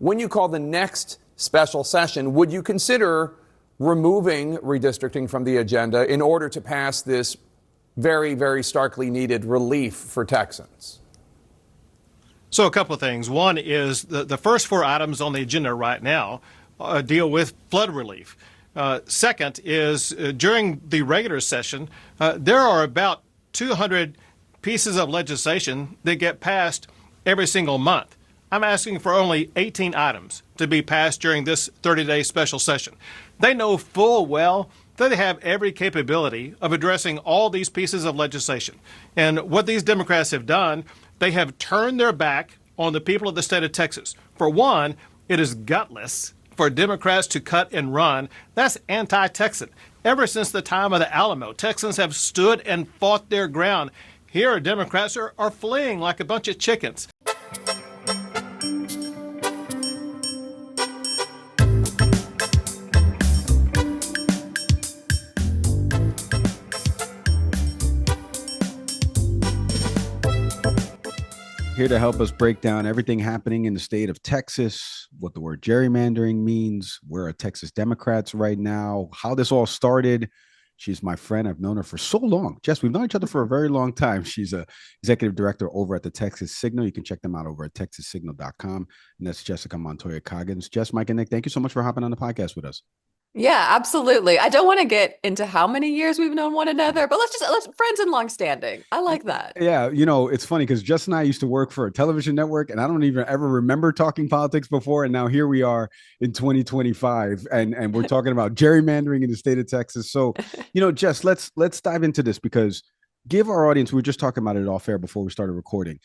when you call the next special session, would you consider removing redistricting from the agenda in order to pass this very, very starkly needed relief for Texans? So a couple of things. One is the first four items on the agenda right now deal with flood relief. Second is during the regular session, there are about 200 pieces of legislation that get passed every single month. I'm asking for only 18 items to be passed during this 30-day special session. They know full well that they have every capability of addressing all these pieces of legislation. And what these Democrats have done, they have turned their back on the people of the state of Texas. For one, it is gutless for Democrats to cut and run. That's anti-Texan. Ever since the time of the Alamo, Texans have stood and fought their ground. Here, Democrats are fleeing like a bunch of chickens. Here to help us break down everything happening in the state of Texas, what the word gerrymandering means, where are Texas Democrats right now, how this all started. She's my friend. I've known her for so long. Jess, we've known each other for a very long time. She's a executive director over at the Texas Signal. You can check them out over at texassignal.com. And that's Jessica Montoya Coggins. Jess, Mike, and Nick, thank you so much for hopping on the podcast with us. Yeah, absolutely. I don't want to get into how many years we've known one another, but let's friends and longstanding. I like that. Yeah, it's funny because Jess and I used to work for a television network, and I don't even ever remember talking politics before. And now here we are in 2025, and we're talking about gerrymandering in the state of Texas. So, Jess, let's dive into this because give our audience. We were just talking about it off air before we started recording.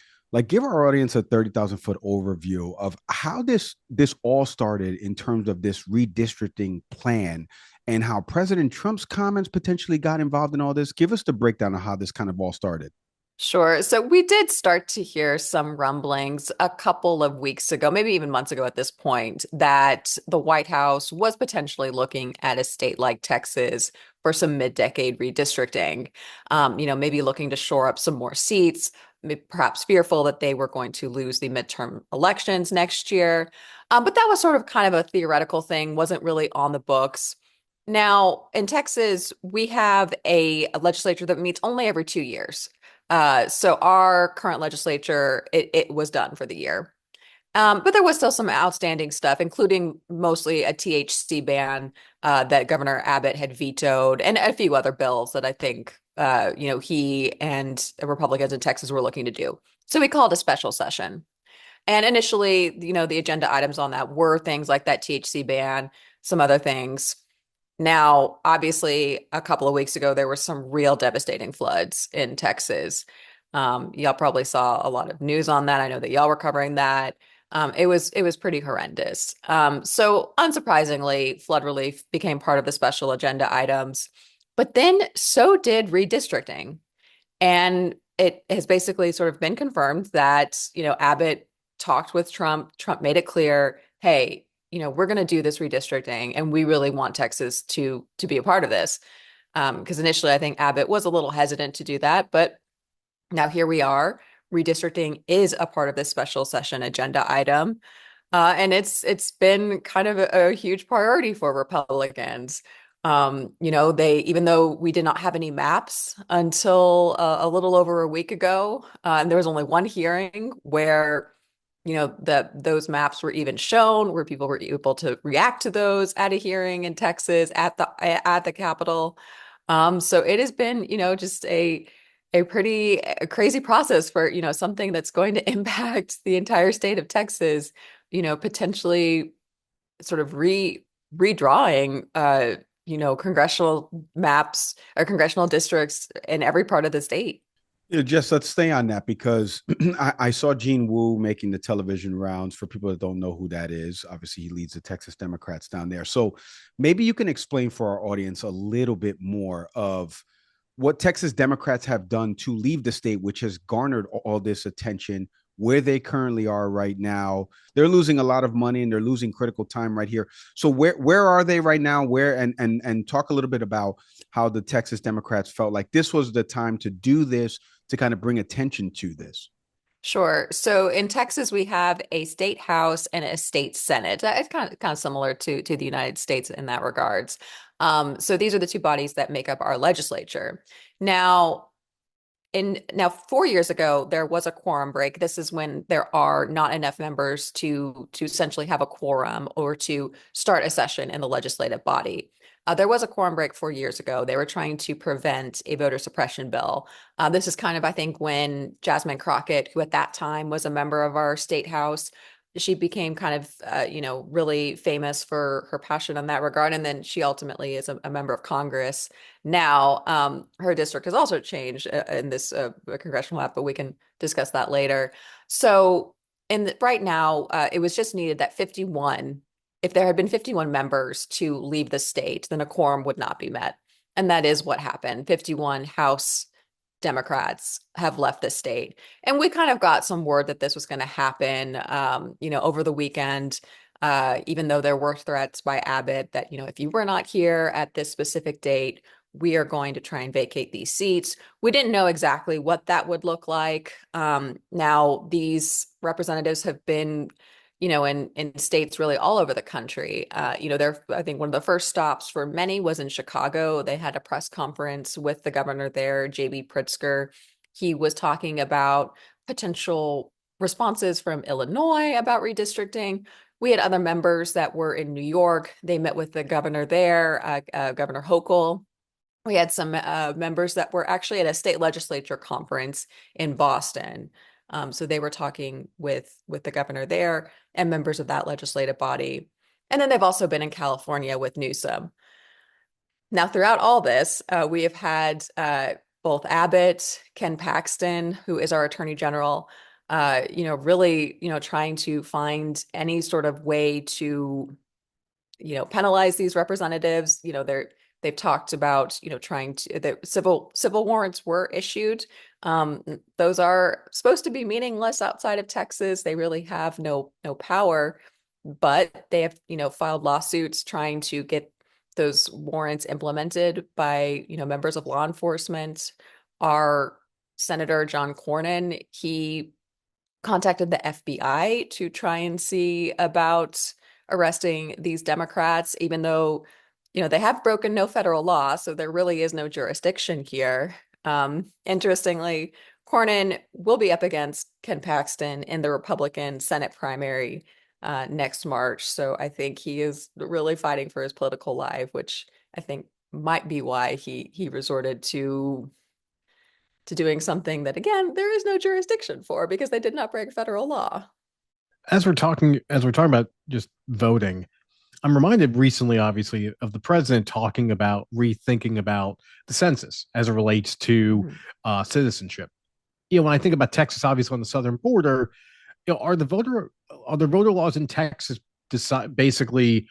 Give our audience a 30,000-foot overview of how this all started in terms of this redistricting plan and how President Trump's comments potentially got involved in all this. Give us the breakdown of how this kind of all started. Sure. So we did start to hear some rumblings a couple of weeks ago, maybe even months ago at this point, that the White House was potentially looking at a state like Texas for some mid-decade redistricting, maybe looking to shore up some more seats, perhaps fearful that they were going to lose the midterm elections next year. But that was sort of kind of a theoretical thing, wasn't really on the books. Now, in Texas, we have a legislature that meets only every 2 years. So our current legislature, it was done for the year. But there was still some outstanding stuff, including mostly a THC ban that Governor Abbott had vetoed and a few other bills that I think he and Republicans in Texas were looking to do. So we called a special session. And initially, the agenda items on that were things like that THC ban, some other things. Now, obviously, a couple of weeks ago, there were some real devastating floods in Texas. Y'all probably saw a lot of news on that. I know that y'all were covering that. It was pretty horrendous. So unsurprisingly, flood relief became part of the special agenda items. But then so did redistricting. And it has basically sort of been confirmed that, Abbott talked with Trump. Trump made it clear, hey, we're going to do this redistricting and we really want Texas to be a part of this. Because initially, I think Abbott was a little hesitant to do that. But now here we are. Redistricting is a part of this special session agenda item. And it's been kind of a huge priority for Republicans. Even though we did not have any maps until a little over a week ago, and there was only one hearing where, those maps were even shown, where people were able to react to those at a hearing in Texas at the Capitol. So it has been, just a pretty crazy process for, something that's going to impact the entire state of Texas, potentially sort of redrawing congressional maps or congressional districts in every part of the state. Jess, let's stay on that because I saw Gene Wu making the television rounds. For people that don't know who that is, obviously he leads the Texas Democrats down there. So maybe you can explain for our audience a little bit more of what Texas Democrats have done to leave the state, which has garnered all this attention, where they currently are right now. They're losing a lot of money and they're losing critical time right here. So where are they right now? Where and talk a little bit about how the Texas Democrats felt like this was the time to do this, to kind of bring attention to this. Sure. So in Texas, we have a state house and a state senate. It's kind of similar to the United States in that regards. So these are the two bodies that make up our legislature. Now, now 4 years ago, there was a quorum break. This is when there are not enough members to essentially have a quorum or to start a session in the legislative body. There was a quorum break 4 years ago. They were trying to prevent a voter suppression bill. This is kind of, I think, when Jasmine Crockett, who at that time was a member of our state house, she became kind of, really famous for her passion in that regard. And then she ultimately is a member of Congress now. Her district has also changed in this congressional map, but we can discuss that later. So, right now, it was just needed that 51, if there had been 51 members to leave the state, then a quorum would not be met. And that is what happened. 51 House Democrats have left the state. And we kind of got some word that this was going to happen, over the weekend, even though there were threats by Abbott that, if you were not here at this specific date, we are going to try and vacate these seats. We didn't know exactly what that would look like. Now, these representatives have been in states really all over the country. I think one of the first stops for many was in Chicago. They had a press conference with the governor there, J.B. Pritzker. He was talking about potential responses from Illinois about redistricting. We had other members that were in New York. They met with the governor there, Governor Hochul. We had some members that were actually at a state legislature conference in Boston. So they were talking with the governor there and members of that legislative body. And then they've also been in California with Newsom. Now, throughout all this, we have had both Abbott, Ken Paxton, who is our attorney general, really, trying to find any sort of way to, penalize these representatives. They've talked about, trying to, the civil warrants were issued. Those are supposed to be meaningless outside of Texas. They really have no power, but they have, filed lawsuits trying to get those warrants implemented by, members of law enforcement. Our Senator John Cornyn, he contacted the FBI to try and see about arresting these Democrats, even though, they have broken no federal law, so there really is no jurisdiction here. Interestingly, Cornyn will be up against Ken Paxton in the Republican Senate primary next March. So I think he is really fighting for his political life, which I think might be why he resorted to doing something that, again, there is no jurisdiction for because they did not break federal law. As we're talking about just voting, I'm reminded recently, obviously, of the president talking about rethinking about the census as it relates to citizenship. When I think about Texas, obviously on the southern border, are the voter laws in Texas basically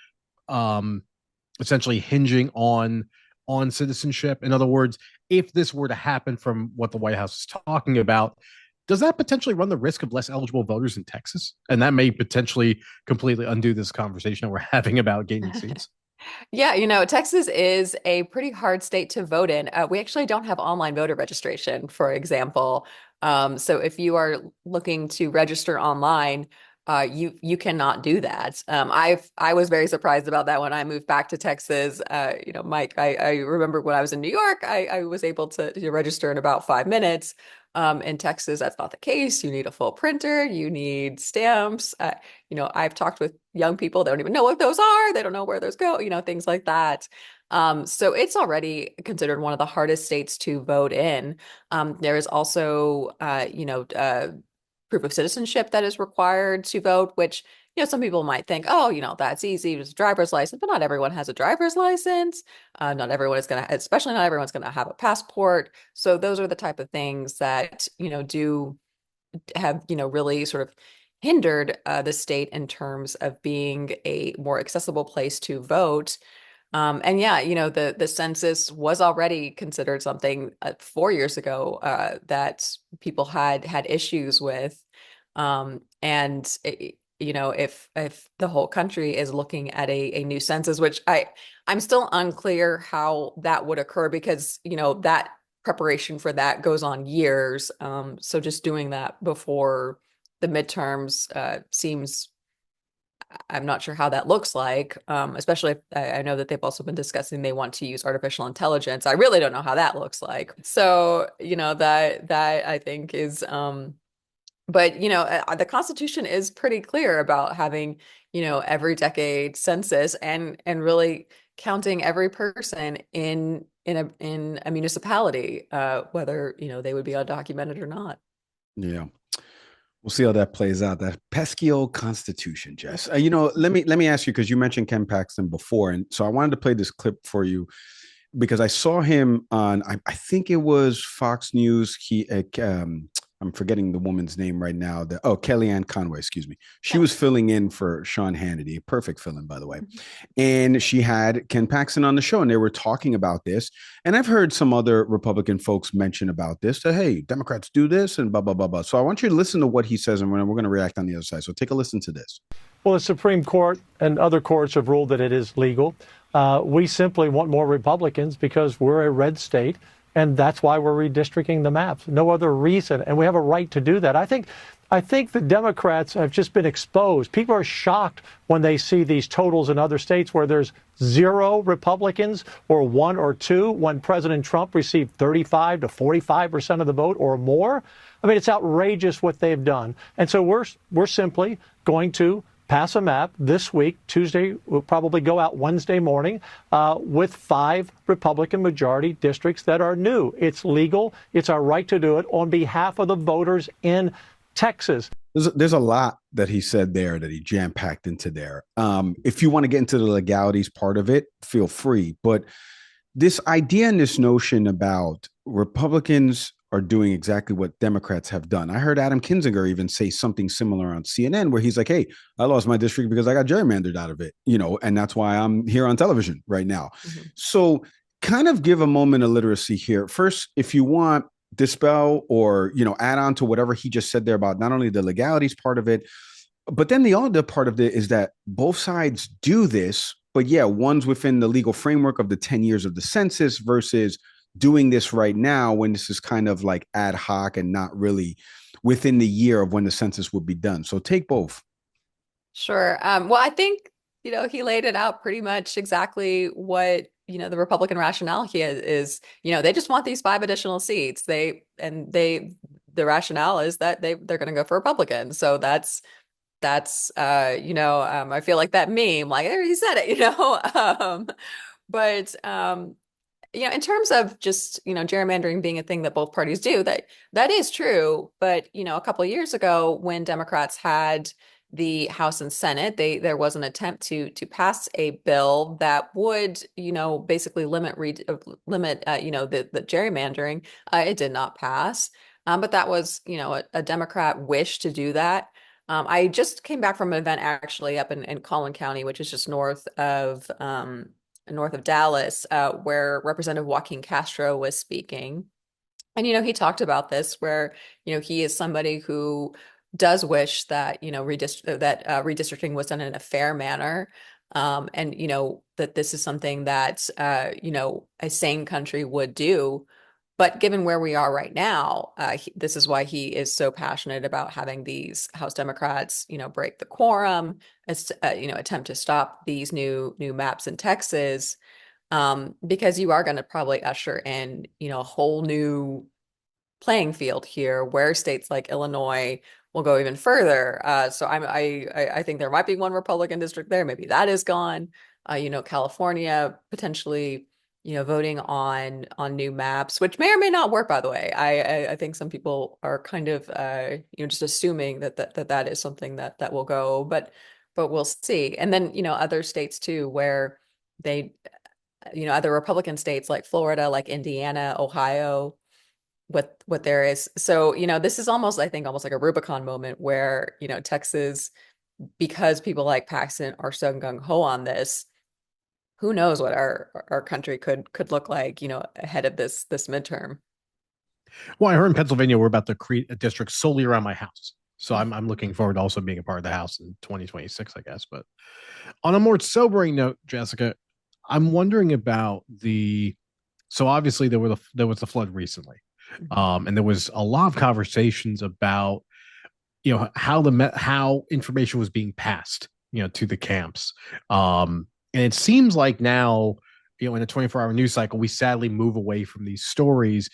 essentially hinging on citizenship? In other words, if this were to happen from what the White House is talking about, does that potentially run the risk of less eligible voters in Texas? And that may potentially completely undo this conversation that we're having about gaining seats. Yeah, Texas is a pretty hard state to vote in. We actually don't have online voter registration, for example. So if you are looking to register online, you cannot do that. I was very surprised about that when I moved back to Texas. Mike, I remember when I was in New York, I was able to register in about 5 minutes. In Texas, that's not the case. You need a full printer, you need stamps. I've talked with young people, they don't even know what those are, they don't know where those go, things like that. So it's already considered one of the hardest states to vote in. There is also, proof of citizenship that is required to vote, which, some people might think, oh, that's easy, it's a driver's license, but not everyone has a driver's license. Not everyone is especially not everyone's going to have a passport. So those are the type of things that, do have, really sort of hindered the state in terms of being a more accessible place to vote. And yeah, the census was already considered something 4 years ago that people had issues with. And if the whole country is looking at a new census, which I'm still unclear how that would occur because that preparation for that goes on years. So just doing that before the midterms seems, I'm not sure how that looks like, especially if I know that they've also been discussing they want to use artificial intelligence. I really don't know how that looks like. So, that I think is, but the Constitution is pretty clear about having, every decade census and really counting every person in a municipality, whether, they would be undocumented or not. Yeah. We'll see how that plays out. That pesky old Constitution, Jess. Let me ask you, because you mentioned Ken Paxton before, and so I wanted to play this clip for you because I saw him on, I think it was Fox News. I'm forgetting the woman's name right now. Kellyanne Conway, excuse me. She was filling in for Sean Hannity, perfect fill-in, by the way. And she had Ken Paxton on the show, and they were talking about this. And I've heard some other Republican folks mention about this, that, hey, Democrats do this and blah, blah, blah, blah. So I want you to listen to what he says, and we're going to react on the other side. So take a listen to this. Well, the Supreme Court and other courts have ruled that it is legal. We simply want more Republicans because we're a red state. And that's why we're redistricting the maps. No other reason. And we have a right to do that. I think the Democrats have just been exposed. People are shocked when they see these totals in other states where there's 0 Republicans or 1 or 2 when President Trump received 35 to 45% of the vote or more. I mean, it's outrageous what they've done. And so we're simply going to pass a map this week. Tuesday, we'll probably go out Wednesday morning with 5 Republican majority districts that are new. It's legal. It's our right to do it on behalf of the voters in Texas. There's a lot that he said there that he jam-packed into there. If you want to get into the legalities part of it, feel free. But this idea and this notion about Republicans are doing exactly what Democrats have done. I heard Adam Kinzinger even say something similar on CNN where he's like, hey, I lost my district because I got gerrymandered out of it, and that's why I'm here on television right now. Mm-hmm. So kind of give a moment of literacy here. First, if you want, dispel or, add on to whatever he just said there about not only the legalities part of it, but then the other part of it is that both sides do this, but yeah, one's within the legal framework of the 10 years of the census versus doing this right now when this is kind of like ad hoc and not really within the year of when the census would be done. So take both. Sure. Well, I think, he laid it out pretty much exactly what, the Republican rationale here is, they just want these 5 additional seats. The rationale is that they're going to go for Republicans. So that's I feel like that meme, like there he said it, but in terms of just, gerrymandering being a thing that both parties do, that is true. But, a couple of years ago when Democrats had the House and Senate, there was an attempt to pass a bill that would, basically limit the gerrymandering. It did not pass. But that was, a Democrat wish to do that. I just came back from an event actually up in Collin County, which is just north of Dallas, where Representative Joaquin Castro was speaking. And, he talked about this where, he is somebody who does wish that, redistricting was done in a fair manner. And, that this is something that, a sane country would do. But given where we are right now, this is why he is so passionate about having these House Democrats, break the quorum, attempt to stop these new maps in Texas, because you are going to probably usher in, a whole new playing field here where states like Illinois will go even further. So I think there might be one Republican district there. Maybe that is gone. California potentially, voting on new maps, which may or may not work, by the way. I think some people are kind of, just assuming that is something that will go, but we'll see. And then, other states too, where they, other Republican states like Florida, like Indiana, Ohio, what there is. So, this is almost like a Rubicon moment where, Texas, because people like Paxton are so gung-ho on this, who knows what our country could look like, ahead of this midterm. Well, I heard in Pennsylvania we're about to create a district solely around my house. So I'm looking forward to also being a part of the House in 2026, I guess. But on a more sobering note, Jessica, I'm wondering about the So obviously there was the flood recently, and there was a lot of conversations about how information was being passed to the camps, and it seems like now in a 24-hour news cycle we sadly move away from these stories,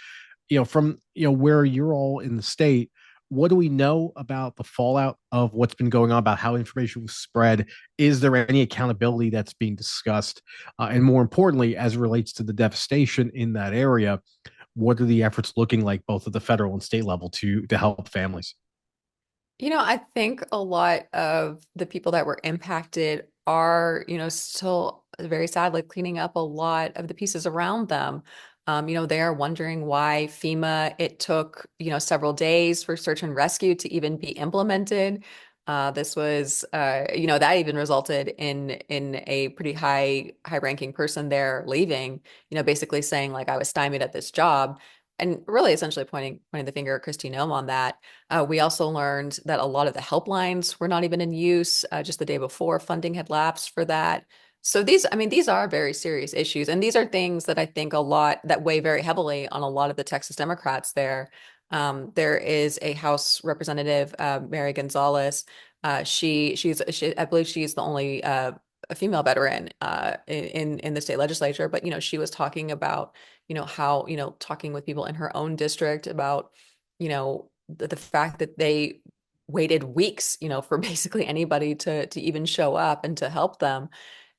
from where you're all in the state. What do we know about the fallout of what's been going on, about how information was spread? Is there any accountability that's being discussed? And more importantly, as it relates to the devastation in that area, what are the efforts looking like both at the federal and state level to help families? I think a lot of the people that were impacted are, still very sadly cleaning up a lot of the pieces around them. They are wondering why FEMA, it took, several days for search and rescue to even be implemented. This was, that even resulted in a pretty high ranking person there leaving, basically saying like I was stymied at this job, and really essentially pointing the finger at Christine Nome on that. We also learned that a lot of the helplines were not even in use. Just the day before, funding had lapsed for that. So these are very serious issues, and these are things that I think a lot that weigh very heavily on a lot of the Texas Democrats there. There is a House Representative, Mary Gonzalez. I believe she's the only a female veteran in the state legislature, but she was talking about how talking with people in her own district about the fact that they waited weeks for basically anybody to even show up and to help them.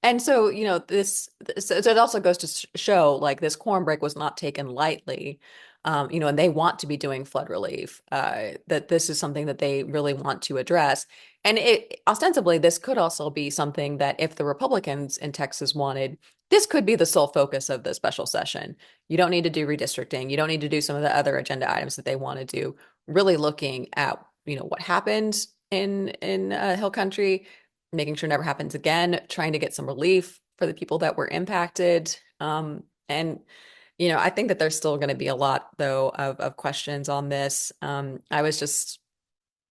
And so, so it also goes to show like this quorum break was not taken lightly. And they want to be doing flood relief, that this is something that they really want to address. And it ostensibly, this could also be something that if the Republicans in Texas wanted, this could be the sole focus of the special session. You don't need to do redistricting. You don't need to do some of the other agenda items that they want to do. Really looking at, what happened in Hill Country, making sure it never happens again, trying to get some relief for the people that were impacted. And I think that there's still going to be a lot, though, of questions on this. I was just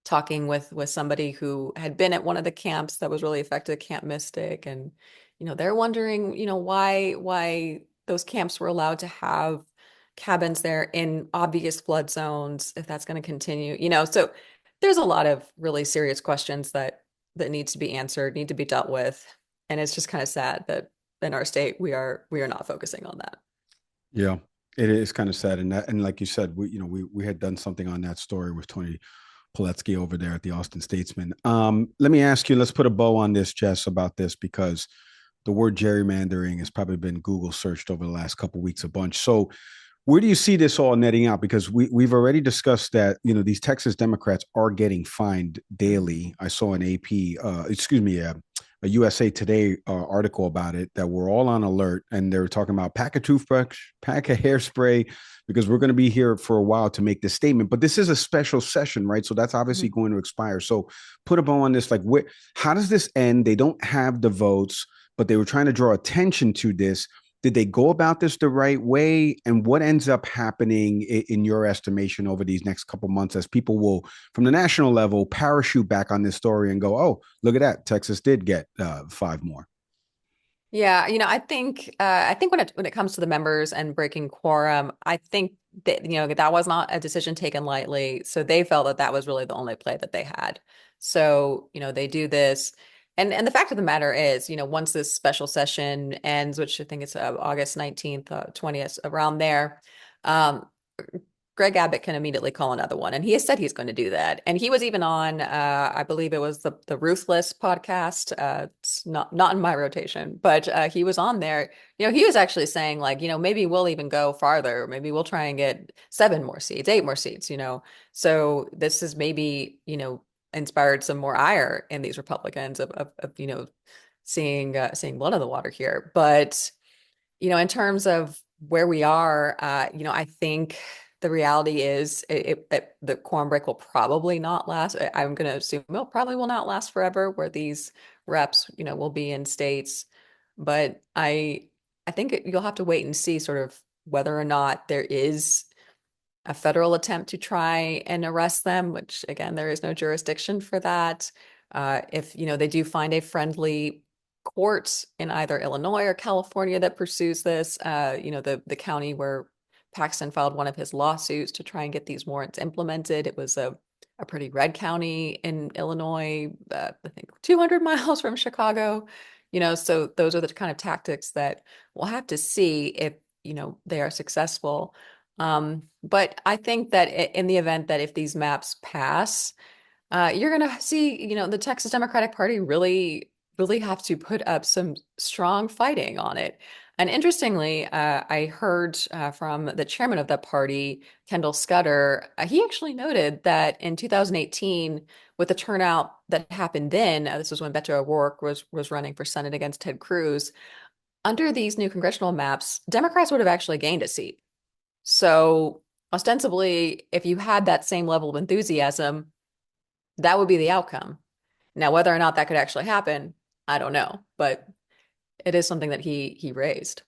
talking with somebody who had been at one of the camps that was really affected, Camp Mystic, and they're wondering, why those camps were allowed to have cabins there in obvious flood zones, if that's going to continue. So there's a lot of really serious questions that needs to be answered, need to be dealt with, and it's just kind of sad that in our state we are not focusing on that. Yeah, it is kind of sad, and like you said, we had done something on that story with Tony Poletsky over there at the Austin Statesman. Let me ask you, let's put a bow on this, Jess, about this, because the word gerrymandering has probably been Google searched over the last couple of weeks a bunch. So where do you see this all netting out? Because we've already discussed that, these Texas Democrats are getting fined daily. I saw an a USA Today article about it, that we're all on alert, and they were talking about pack a toothbrush, pack a hairspray, because we're going to be here for a while to make this statement. But this is a special session, right? So that's obviously going to expire. So put a bow on this. Like, how does this end? They don't have the votes, but they were trying to draw attention to this. Did they go about this the right way? And what ends up happening in your estimation over these next couple months, as people will, from the national level, parachute back on this story and go, oh, look at that, Texas did get 5 more. Yeah, I think when it comes to the members and breaking quorum, I think that that was not a decision taken lightly. So they felt that that was really the only play that they had. So they do this, and the fact of the matter is, once this special session ends, which I think it's August 19th, 20th, around there, um, Greg Abbott can immediately call another one. And he has said he's going to do that. And he was even on, I believe it was the Ruthless podcast. It's not in my rotation, but he was on there. He was actually saying like, maybe we'll even go farther. Maybe we'll try and get 7 more seats, 8 more seats, So this has maybe, inspired some more ire in these Republicans of seeing blood in the water here. But, in terms of where we are, I think the reality is the quorum break will probably not last. I'm going to assume it probably will not last forever, where these reps, will be in states. But I think you'll have to wait and see sort of whether or not there is a federal attempt to try and arrest them, which again, there is no jurisdiction for that. If, they do find a friendly court in either Illinois or California that pursues this. The county where Paxton filed one of his lawsuits to try and get these warrants implemented. It was a pretty red county in Illinois, I think 200 miles from Chicago. So those are the kind of tactics that we'll have to see if, they are successful. But I think that in the event that if these maps pass, you're going to see, the Texas Democratic Party really, really have to put up some strong fighting on it. And interestingly, I heard from the chairman of that party, Kendall Scudder, he actually noted that in 2018, with the turnout that happened then, this was when Beto O'Rourke was running for Senate against Ted Cruz, under these new congressional maps, Democrats would have actually gained a seat. So ostensibly, if you had that same level of enthusiasm, that would be the outcome. Now, whether or not that could actually happen, I don't know, but it is something that he raised.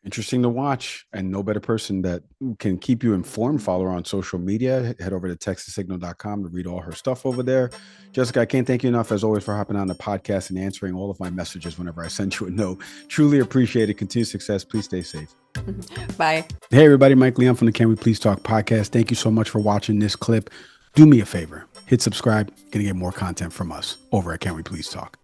Interesting to watch, and no better person that can keep you informed. Follow her on social media. Head over to texassignal.com to read all her stuff over there. Jessica, I can't thank you enough, as always, for hopping on the podcast and answering all of my messages whenever I send you a note. Truly appreciate it. Continued success. Please stay safe. Bye. Hey, everybody. Mike Leon from the Can We Please Talk podcast. Thank you so much for watching this clip. Do me a favor. Hit subscribe. Going to get more content from us over at Can We Please Talk.